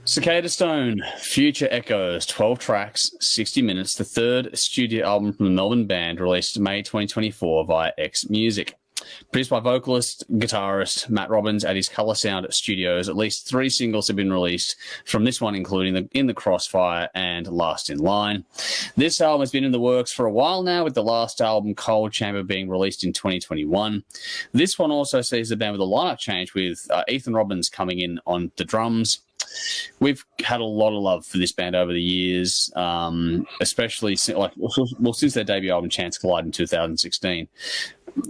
Cicadastone, Future Echoes, 12 tracks, 60 minutes, the third studio album from the Melbourne band, released May 2024 via X Music. Produced by vocalist, guitarist Matt Robbins at his Colour Sound Studios, at least 3 singles have been released from this one, including In the Crossfire and Last in Line. This album has been in the works for a while now, with the last album, Cold Chamber, being released in 2021. This one also sees the band with a lineup change, with Ethan Robbins coming in on the drums. We've had a lot of love for this band over the years, especially since their debut album Chance Collide in 2016.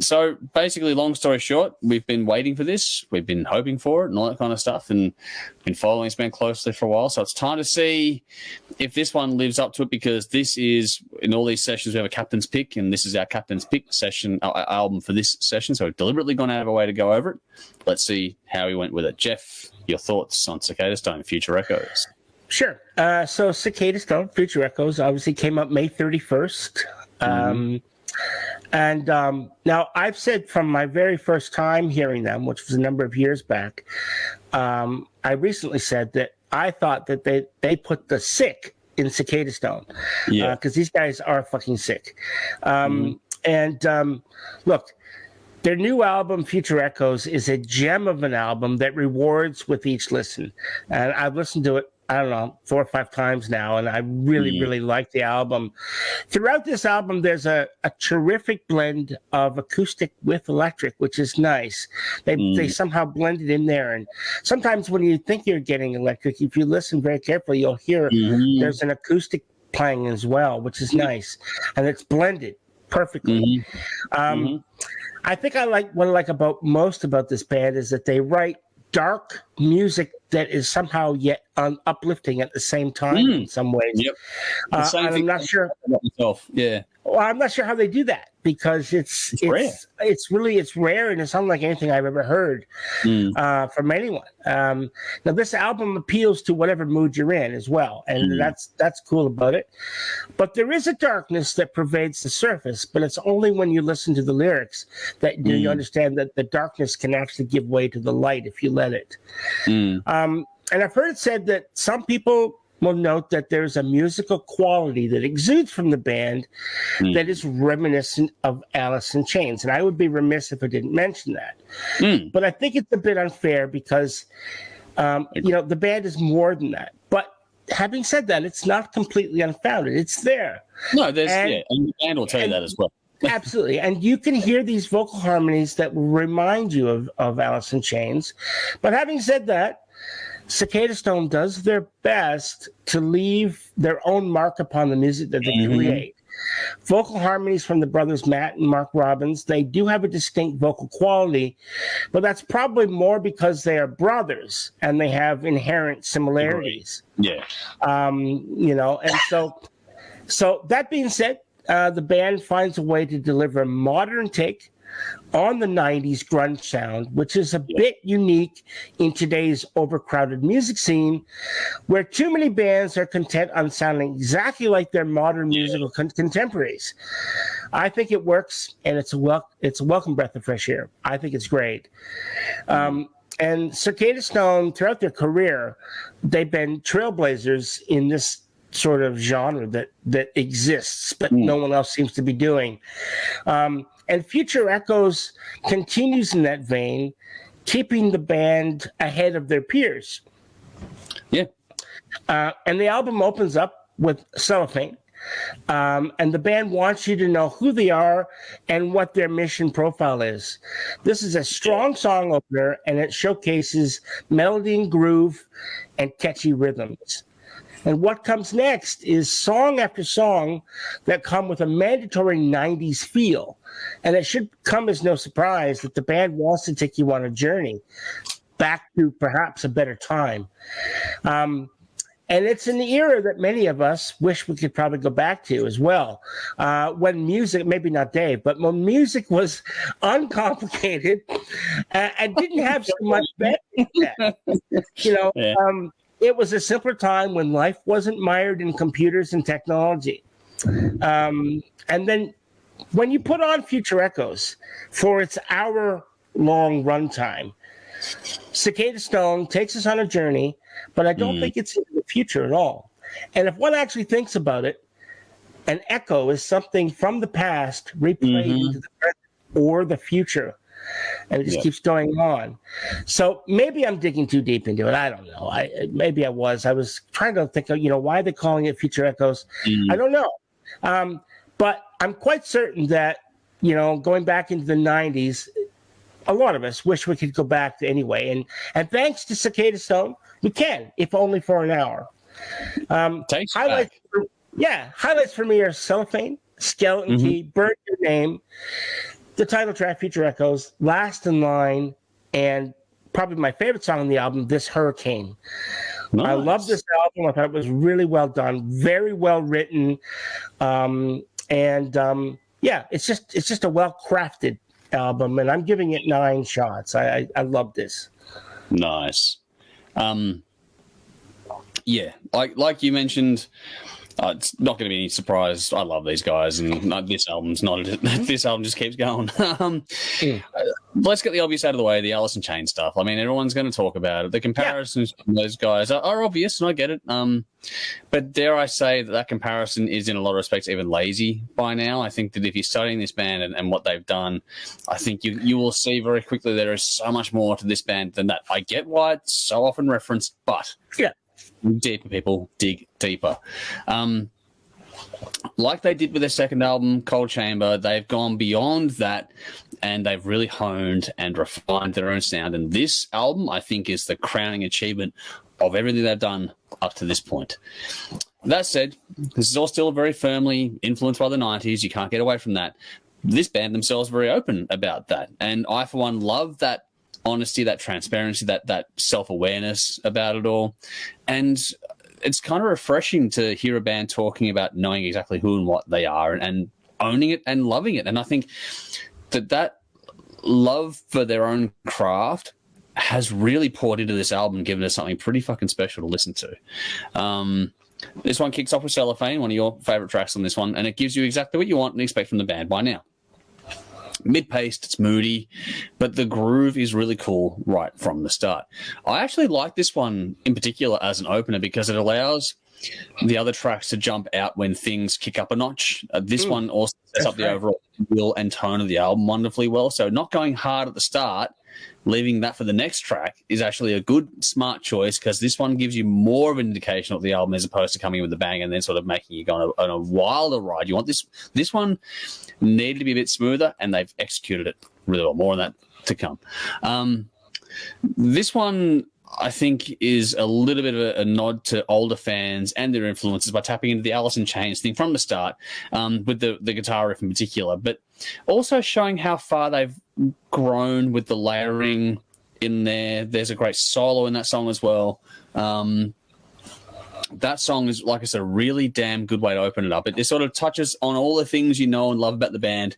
So basically, long story short, we've been waiting for this. We've been hoping for it and all that kind of stuff, and been following this band closely for a while. So it's time to see if this one lives up to it, because this is, in all these sessions, we have a captain's pick, and this is our captain's pick session, our album for this session. So we've deliberately gone out of our way to go over it. Let's see how he went with it. Jeff, your thoughts on Cicadastone, Future Echoes? Sure. So Cicadastone, Future Echoes, obviously came up May 31st. And now I've said from my very first time hearing them, which was a number of years back, I recently said that I thought that they put the sick in Cicadastone, because these guys are fucking sick. Look, their new album, Future Echoes, is a gem of an album that rewards with each listen. And I've listened to it, I don't know, 4 or 5 times now, and I really, really like the album. Throughout this album, there's a terrific blend of acoustic with electric, which is nice. They somehow blend it in there. And sometimes when you think you're getting electric, if you listen very carefully, you'll hear there's an acoustic playing as well, which is nice. And it's blended perfectly. I think what I like most about this band is that they write dark music that is somehow yet uplifting at the same time in some ways. I'm not sure. Well, I'm not sure how they do that, because it's rare. It's rare, and it's unlike anything I've ever heard from anyone. Now, this album appeals to whatever mood you're in as well, and that's cool about it. But there is a darkness that pervades the surface, but it's only when you listen to the lyrics that you understand that the darkness can actually give way to the light if you let it. And I've heard it said that some people will note that there's a musical quality that exudes from the band that is reminiscent of Alice in Chains. And I would be remiss if I didn't mention that. But I think it's a bit unfair because, the band is more than that. But having said that, it's not completely unfounded. It's there. No, and the band will tell you that as well. Absolutely. And you can hear these vocal harmonies that will remind you of Alice in Chains. But having said that, Cicadastone does their best to leave their own mark upon the music that they create. Vocal harmonies from the brothers Matt and Mark Robbins, they do have a distinct vocal quality, but that's probably more because they are brothers and they have inherent similarities. And so that being said, the band finds a way to deliver a modern take on the 90s grunge sound, which is a bit unique in today's overcrowded music scene, where too many bands are content on sounding exactly like their modern musical contemporaries. I think it works, and it's a welcome breath of fresh air. I think it's great. And Cicadastone, throughout their career, they've been trailblazers in this sort of genre that exists, but no one else seems to be doing. And Future Echoes continues in that vein, keeping the band ahead of their peers. And the album opens up with Cellophane. And the band wants you to know who they are and what their mission profile is. This is a strong song opener, and it showcases melody and groove and catchy rhythms. And what comes next is song after song that come with a mandatory 90s feel. And it should come as no surprise that the band wants to take you on a journey back to perhaps a better time. And it's an era that many of us wish we could probably go back to as well. When music, maybe not Dave, but when music was uncomplicated and didn't have so much better. It was a simpler time when life wasn't mired in computers and technology. And then when you put on Future Echoes for its hour-long runtime, Cicadastone takes us on a journey but I don't think it's into the future at all. And if one actually thinks about it, an echo is something from the past replayed into the present or the future. And it just keeps going on. So maybe I'm digging too deep into it. I don't know. Maybe I was. I was trying to think of, why they're calling it Future Echoes. I don't know. But I'm quite certain that, going back into the 90s, a lot of us wish we could go back to anyway. And thanks to Cicadastone, we can, if only for an hour. Highlights for me are Cellophane, Skeleton Key, Burn Your Name, the title track, Future Echoes, Last in Line, and probably my favorite song on the album, This Hurricane. Nice. I love this album. I thought it was really well done, very well written, it's just a well-crafted album, and I'm giving it 9 shots. I love this. Nice. Like you mentioned, it's not going to be any surprise. I love these guys, and this album's not. This album just keeps going. Let's get the obvious out of the way. The Alice in Chains stuff. I mean, everyone's going to talk about it. The comparisons from those guys are obvious, and I get it. But dare I say that comparison is, in a lot of respects, even lazy by now. I think that if you're studying this band and what they've done, I think you will see very quickly there is so much more to this band than that. I get why it's so often referenced, but deeper, people, dig deeper. Like they did with their second album, Cold Chamber, they've gone beyond that and they've really honed and refined their own sound. And this album, I think, is the crowning achievement of everything they've done up to this point. That said, this is all still very firmly influenced by the 90s. You can't get away from that. This band themselves are very open about that. And I, for one, love that honesty, that transparency, that self-awareness about it all. And it's kind of refreshing to hear a band talking about knowing exactly who and what they are and owning it and loving it. And I think that love for their own craft has really poured into this album, giving us something pretty fucking special to listen to. This one kicks off with Cellophane, one of your favorite tracks on this one, and it gives you exactly what you want and expect from the band by now. Mid-paced, it's moody, but the groove is really cool right from the start. I actually like this one in particular as an opener because it allows the other tracks to jump out when things kick up a notch. This one also sets up the overall feel and tone of the album wonderfully well. So not going hard at the start, leaving that for the next track is actually a good, smart choice because this one gives you more of an indication of the album as opposed to coming in with a bang and then sort of making you go on a wilder ride. You want this one needed to be a bit smoother, and they've executed it really well. More on that to come. This one, I think, is a little bit of a nod to older fans and their influences by tapping into the Alice in Chains thing from the start, with the guitar riff in particular, but also showing how far they've grown with the layering in there. There's a great solo in that song as well. That song is, like I said, a really damn good way to open it up. It sort of touches on all the things you know and love about the band,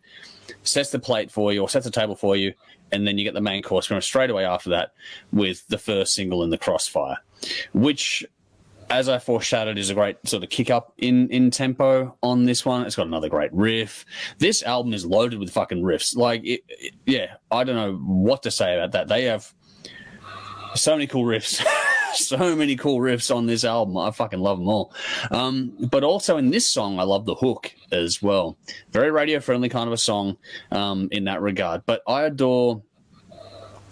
sets the plate for you or sets the table for you, and then you get the main course from straight away after that with the first single in the Crossfire, which, as I foreshadowed, is a great sort of kick up in tempo on this one. It's got another great riff. This album is loaded with fucking riffs. Like, I don't know what to say about that. They have so many cool riffs. So many cool riffs on this album. I fucking love them all. But also in this song, I love the hook as well. Very radio-friendly kind of a song in that regard. But I adore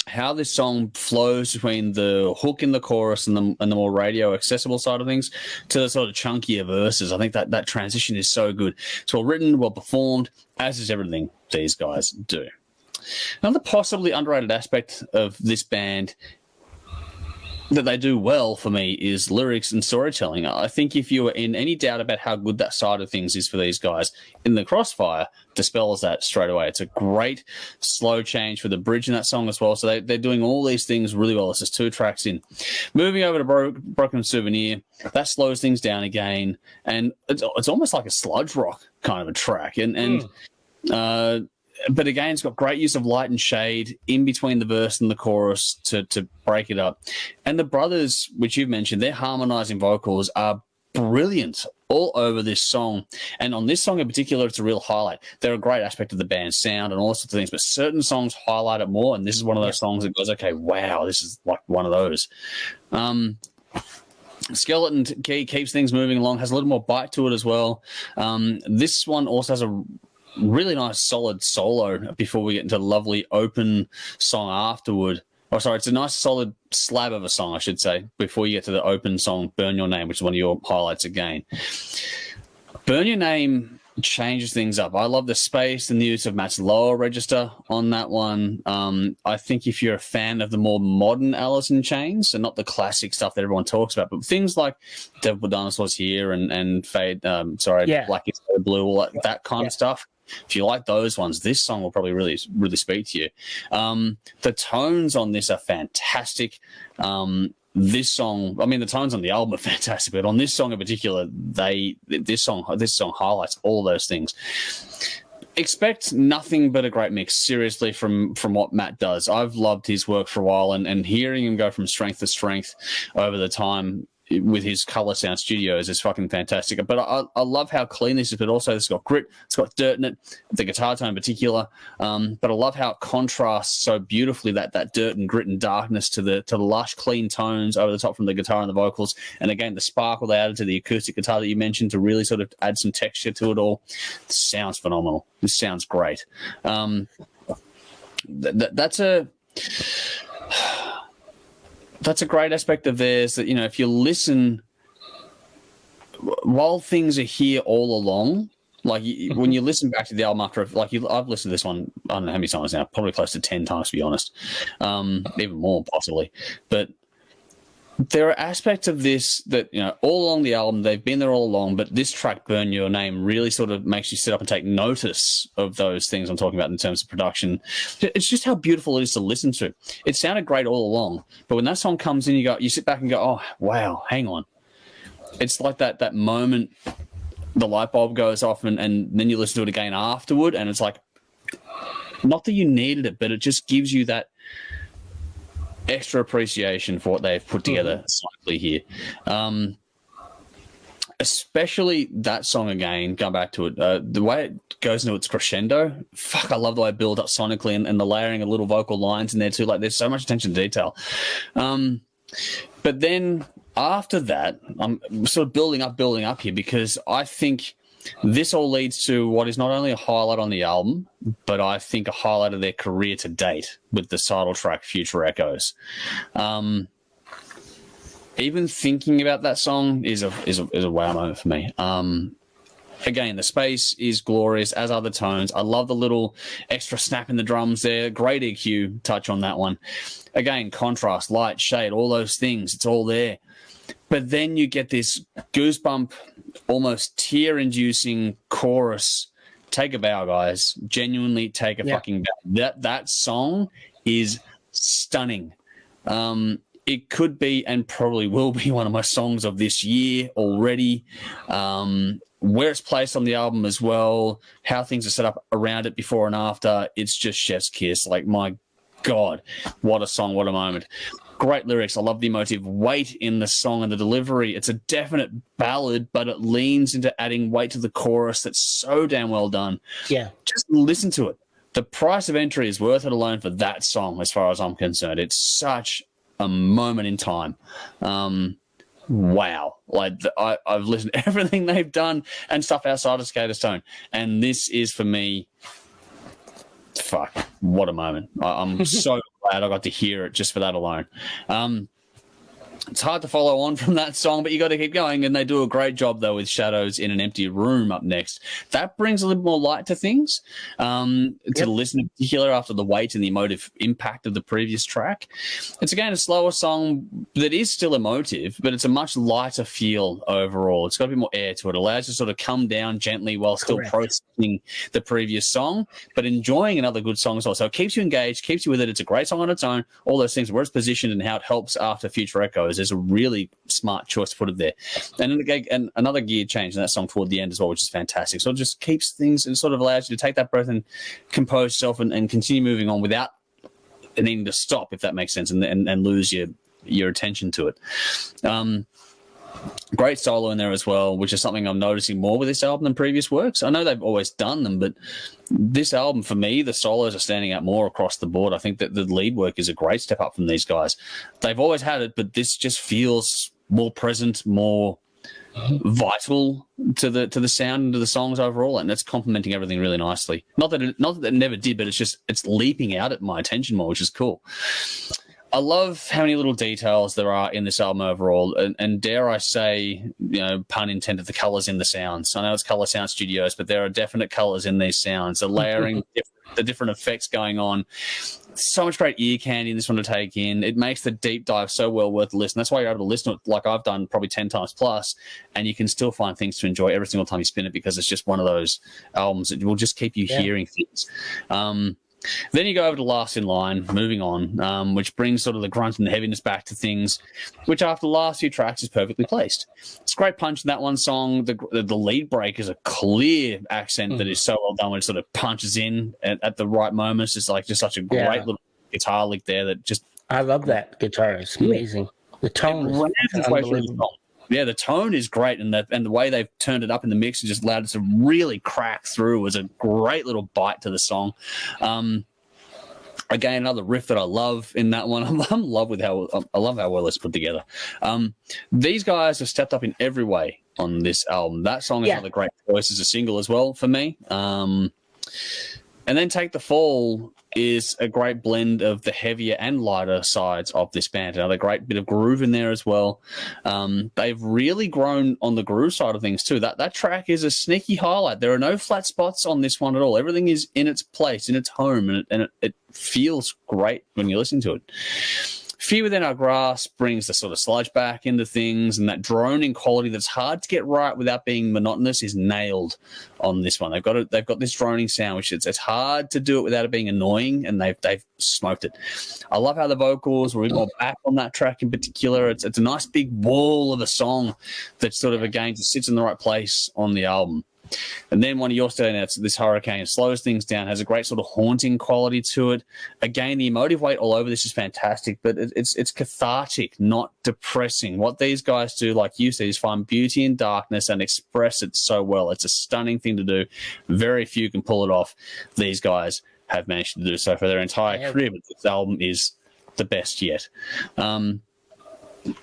how this song flows between the hook in the chorus and the more radio-accessible side of things to the sort of chunkier verses. I think that transition is so good. It's well written, well performed, as is everything these guys do. Another possibly underrated aspect of this band that they do well for me is lyrics and storytelling. I think if you were in any doubt about how good that side of things is for these guys, in the Crossfire dispels that straight away. It's a great slow change for the bridge in that song as well. So they're doing all these things really well. It's just 2 tracks in. Moving over to Broken Souvenir, that slows things down again. And it's almost like a sludge rock kind of a track. But again, it's got great use of light and shade in between the verse and the chorus to break it up. And the brothers, which you've mentioned, their harmonizing vocals are brilliant all over this song. And on this song in particular, it's a real highlight. They're a great aspect of the band's sound and all sorts of things, but certain songs highlight it more. And this is one of those songs that goes, okay, wow, this is like one of those. Skeleton Key keeps things moving along, has a little more bite to it as well. This one also has a really nice solid solo before we get into the lovely open song afterward. Oh, sorry, it's a nice solid slab of a song, I should say, before you get to the open song, Burn Your Name, which is one of your highlights again. Burn Your Name changes things up. I love the space and the use of Matt's lower register on that one. I think if you're a fan of the more modern Alice in Chains, and not the classic stuff that everyone talks about, but things like Devil Dinosaurs Here and Fade, Black is Blue, all that kind of stuff. If you like those ones, this song will probably really speak to you. The tones on this are fantastic. This song, I mean, the tones on the album are fantastic, but on this song in particular, this song highlights all those things. Expect nothing but a great mix, seriously, from what Matt does. I've loved his work for a while, and hearing him go from strength to strength over the time with his Color Sound Studios is fucking fantastic. But I love how clean this is, but also it's got grit, it's got dirt in it, the guitar tone in particular. But I love how it contrasts so beautifully that dirt and grit and darkness to the lush, clean tones over the top from the guitar and the vocals. And again, the sparkle they added to the acoustic guitar that you mentioned to really sort of add some texture to it all. This sounds phenomenal. This sounds great. That's a great aspect of theirs, that, you know, if you listen while things are here all along, like when you listen back to the album after, like I've listened to this one, I don't know how many times now, probably close to 10 times to be honest, even more possibly. But there are aspects of this that, you know, all along the album, they've been there all along, but this track, Burn Your Name, really sort of makes you sit up and take notice of those things I'm talking about in terms of production. It's just how beautiful it is to listen to. It sounded great all along, but when that song comes in, you sit back and go, oh, wow, hang on. It's like that moment the light bulb goes off and then you listen to it again afterward, and it's like, not that you needed it, but it just gives you that extra appreciation for what they've put together sonically here. Especially that song again, going back to it, the way it goes into its crescendo, fuck, I love the way it builds up sonically, and the layering of little vocal lines in there too. Like, there's so much attention to detail. But then after that, I'm sort of building up here, because I think this all leads to what is not only a highlight on the album, but I think a highlight of their career to date with the title track, Future Echoes. Even thinking about that song is a wow moment for me. Again, the space is glorious, as are the tones. I love the little extra snap in the drums there. Great EQ touch on that one. Again, contrast, light, shade, all those things. It's all there. But then you get this goosebump, almost tear-inducing chorus. Take a bow, guys. Genuinely take a fucking bow. That song is stunning. It could be, and probably will be, one of my songs of this year already. Where it's placed on the album as well, how things are set up around it before and after, it's just chef's kiss. Like, my God, what a song, what a moment. Great lyrics. I love the emotive weight in the song and the delivery. It's a definite ballad, but it leans into adding weight to the chorus. That's so damn well done. Yeah. Just listen to it. The price of entry is worth it alone for that song, as far as I'm concerned. It's such a moment in time. Wow. Like, I've listened to everything they've done and stuff outside of Cicadastone, and this is, for me, fuck, what a moment. I'm so glad I got to hear it just for that alone. It's hard to follow on from that song, but you got to keep going, and they do a great job, though, with Shadows in an Empty Room up next. That brings a little more light to things, to listen in particular after the weight and the emotive impact of the previous track. It's, again, a slower song that is still emotive, but it's a much lighter feel overall. It's got a bit more air to it. It allows you to sort of come down gently while still processing the previous song, but enjoying another good song as well. So it keeps you engaged, keeps you with it. It's a great song on its own. All those things, where it's positioned and how it helps after Future Echoes. There's a really smart choice to put it there. And another gear change in that song toward the end as well, which is fantastic. So it just keeps things and sort of allows you to take that breath and compose yourself and continue moving on without needing to stop, if that makes sense, and lose your attention to it. Great solo in there as well, which is something I'm noticing more with this album than previous works. I know they've always done them, but this album, for me, the solos are standing out more across the board. I think that the lead work is a great step up from these guys. They've always had it, but this just feels more present, more vital to the sound and to the songs overall, and that's complementing everything really nicely. Not that it never did, but it's leaping out at my attention more, which is cool. I love how many little details there are in this album overall, and dare I say, pun intended, the colors in the sounds. I know it's Color Sound Studios, but there are definite colors in these sounds. The layering, the different effects going on. So much great ear candy in this one to take in. It makes the deep dive so well worth the listen. That's why you're able to listen to it like I've done probably 10 times plus, and you can still find things to enjoy every single time you spin it, because it's just one of those albums that will just keep you hearing things. Then you go over to Last in Line, moving on, which brings sort of the grunt and the heaviness back to things, which after the last few tracks is perfectly placed. It's a great punch in that one song. The lead break is a clear accent that is so well done when it sort of punches in at the right moments. It's like just such a great little guitar lick there that just... I love that guitar. It's amazing. The tone is unbelievable. Yeah, the tone is great, and the way they've turned it up in the mix and just allowed it to really crack through was a great little bite to the song. Again, another riff that I love in that one. I love how well it's put together. These guys have stepped up in every way on this album. That song is another great choice as a single as well for me. And then Take the Fall is a great blend of the heavier and lighter sides of this band. Another great bit of groove in there as well. They've really grown on the groove side of things too. That track is a sneaky highlight. There are no flat spots on this one at all. Everything is in its place, in its home, and it feels great when you listen to it. Fear Within Our Grasp brings the sort of sludge back into things, and that droning quality that's hard to get right without being monotonous is nailed on this one. They've got this droning sound, which it's hard to do it without it being annoying, and they've smoked it. I love how the vocals were a bit more back on that track in particular. It's a nice big wall of a song that sort of again just sits in the right place on the album. And then one of your standouts, This Hurricane, slows things down, has a great sort of haunting quality to it. Again, the emotive weight all over this is fantastic, but it's cathartic, not depressing. What these guys do, like you said, is find beauty in darkness and express it so well. It's a stunning thing to do. Very few can pull it off. These guys have managed to do so for their entire career, but this album is the best yet.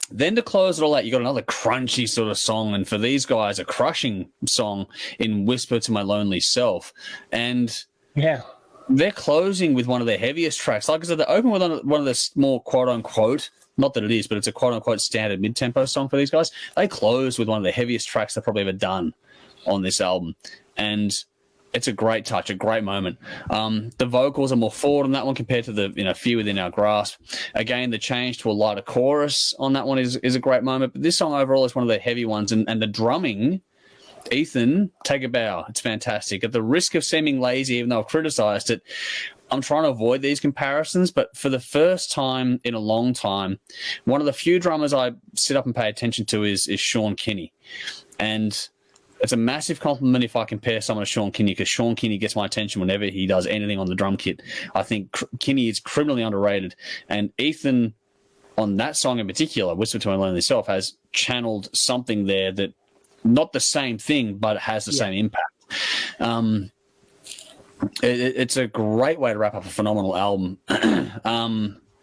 Then to close it all out, you got another crunchy sort of song, and for these guys, a crushing song in Whisper to My Lonely Self. And they're closing with one of their heaviest tracks. Like I said, they open with one of the more quote-unquote, not that it is, but it's a quote-unquote standard mid-tempo song for these guys. They close with one of the heaviest tracks they've probably ever done on this album. And it's a great touch, a great moment. The vocals are more forward on that one compared to the Fear Within Our Grasp. Again, the change to a lighter chorus on that one is a great moment. But this song overall is one of the heavy ones. And the drumming, Ethan, take a bow. It's fantastic. At the risk of seeming lazy, even though I've criticized it, I'm trying to avoid these comparisons. But for the first time in a long time, one of the few drummers I sit up and pay attention to is Sean Kinney. And it's a massive compliment if I compare someone to Sean Kinney, because Sean Kinney gets my attention whenever he does anything on the drum kit. I think Kinney is criminally underrated. And Ethan, on that song in particular, Whisper to My Lonely Self, has channeled something there that, not the same thing, but it has the same impact. It's a great way to wrap up a phenomenal album.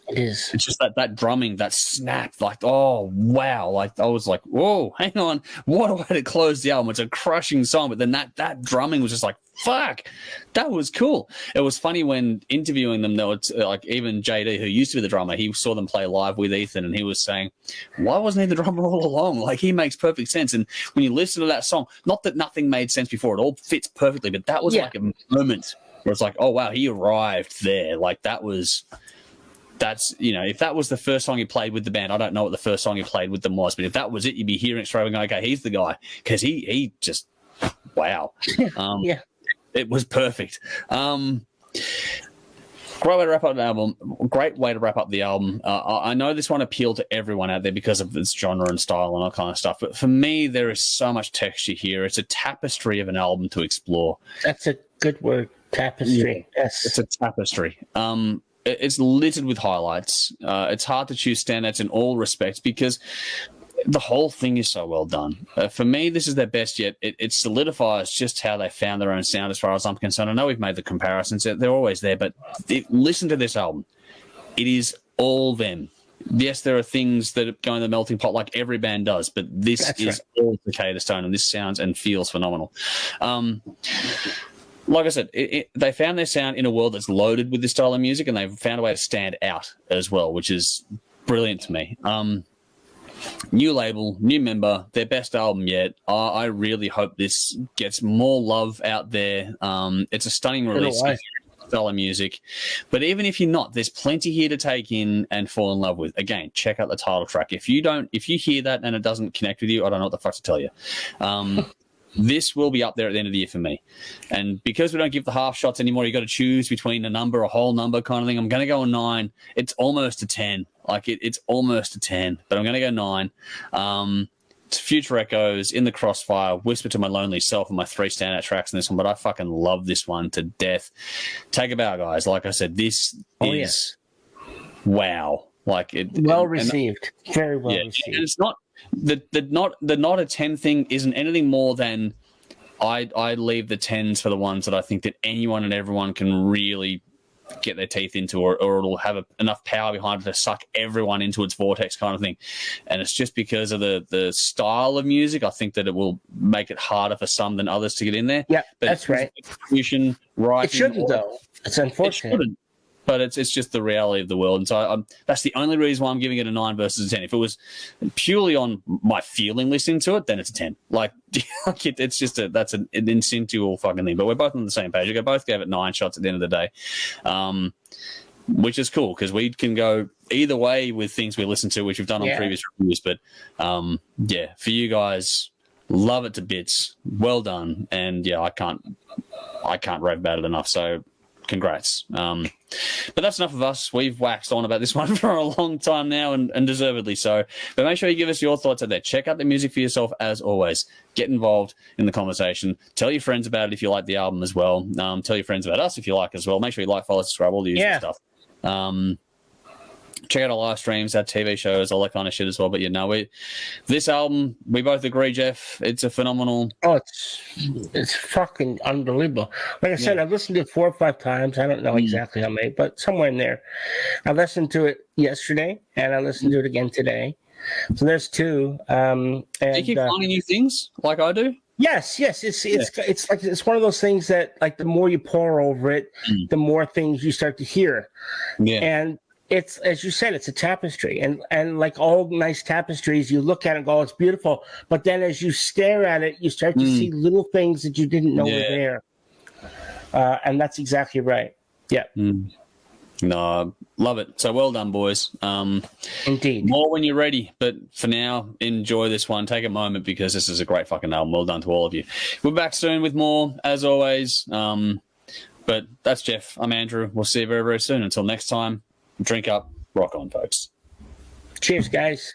It is. It's just that drumming, that snap, like, oh, wow. Like, I was like, whoa, hang on. What a way to close the album. It's a crushing song. But then that drumming was just like, fuck, that was cool. It was funny when interviewing them, though, it's like even JD, who used to be the drummer, he saw them play live with Ethan, and he was saying, why wasn't he the drummer all along? Like, he makes perfect sense. And when you listen to that song, not that nothing made sense before, it all fits perfectly, but that was like a moment where it's like, oh, wow, he arrived there. Like, that's, if that was the first song he played with the band, I don't know what the first song he played with them was, but if that was it, you'd be hearing it straight away going, okay, he's the guy, because he just, wow. It was perfect. Great way to wrap up the album. Great way to wrap up the album. I know this one appealed to everyone out there because of its genre and style and all kind of stuff, but for me, there is so much texture here. It's a tapestry of an album to explore. That's a good word, tapestry. Yeah, yes. It's a tapestry. It's littered with highlights. It's hard to choose standouts in all respects because the whole thing is so well done. For me, this is their best yet. It solidifies just how they found their own sound as far as I'm concerned. I know we've made the comparisons. They're always there, but listen to this album. It is all them. yes, there are things that go in the melting pot like every band does, but this is all Cicadastone, and this sounds and feels phenomenal. Like I said, they found their sound in a world that's loaded with this style of music, and they've found a way to stand out as well, which is brilliant to me. New label, new member, their best album yet. I really hope this gets more love out there. It's a stunning release style of music, but even if you're not, there's plenty here to take in and fall in love with. Again, check out the title track. If you hear that and it doesn't connect with you, I don't know what the fuck to tell you. This will be up there at the end of the year for me. And because we don't give the half shots anymore, you got to choose between a whole number kind of thing. I'm going to go a 9. It's almost a 10. Like it's almost a 10, but I'm going to go 9. It's Future Echoes, In the Crossfire, Whisper to My Lonely Self, and my 3 standout tracks in this one. But I fucking love this one to death. Take a bow, guys. Like I said, this is wow. Like well received, very well received. And it's not the not a 10 thing isn't anything more than I leave the 10s for the ones that I think that anyone and everyone can really get their teeth into, or it'll have enough power behind it to suck everyone into its vortex kind of thing. And it's just because of the style of music, I think that it will make it harder for some than others to get in there. Yeah, but that's right. Execution, writing, it shouldn't though. It's unfortunate. It shouldn't. But it's just the reality of the world. And so that's the only reason why I'm giving it a 9 versus a 10. If it was purely on my feeling listening to it, then it's a 10. Like, it's just that's an instinctual fucking thing. But we're both on the same page. We both gave it 9 shots at the end of the day, which is cool because we can go either way with things we listen to, which we've done on previous reviews. But, for you guys, love it to bits. Well done. And, I can't rave about it enough. So, congrats. But that's enough of us. We've waxed on about this one for a long time now, and deservedly so. But make sure you give us your thoughts out there. Check out the music for yourself, as always. Get involved in the conversation. Tell your friends about it if you like the album as well. Tell your friends about us if you like as well. Make sure you like, follow, subscribe, all the usual stuff. Check out our live streams, our TV shows, all that kind of shit as well. But this album, we both agree, Jeff, it's a phenomenal. Oh, it's fucking unbelievable. Like I said, I've listened to it 4 or 5 times. I don't know exactly how many, but somewhere in there. I listened to it yesterday, and I listened to it again today. So there's 2. And do you keep finding new things like I do? Yes. It's like it's one of those things that, like, the more you pour over it, the more things you start to hear. Yeah. And it's, as you said, it's a tapestry, and like all nice tapestries, you look at it and go, it's beautiful. But then as you stare at it, you start to see little things that you didn't know were there. And that's exactly right. Yeah. No, love it. So well done, boys. Indeed. More when you're ready. But for now, enjoy this one. Take a moment because this is a great fucking album. Well done to all of you. We're back soon with more, as always. But that's Jeff. I'm Andrew. We'll see you very, very soon. Until next time. Drink up, rock on, folks. Cheers, guys.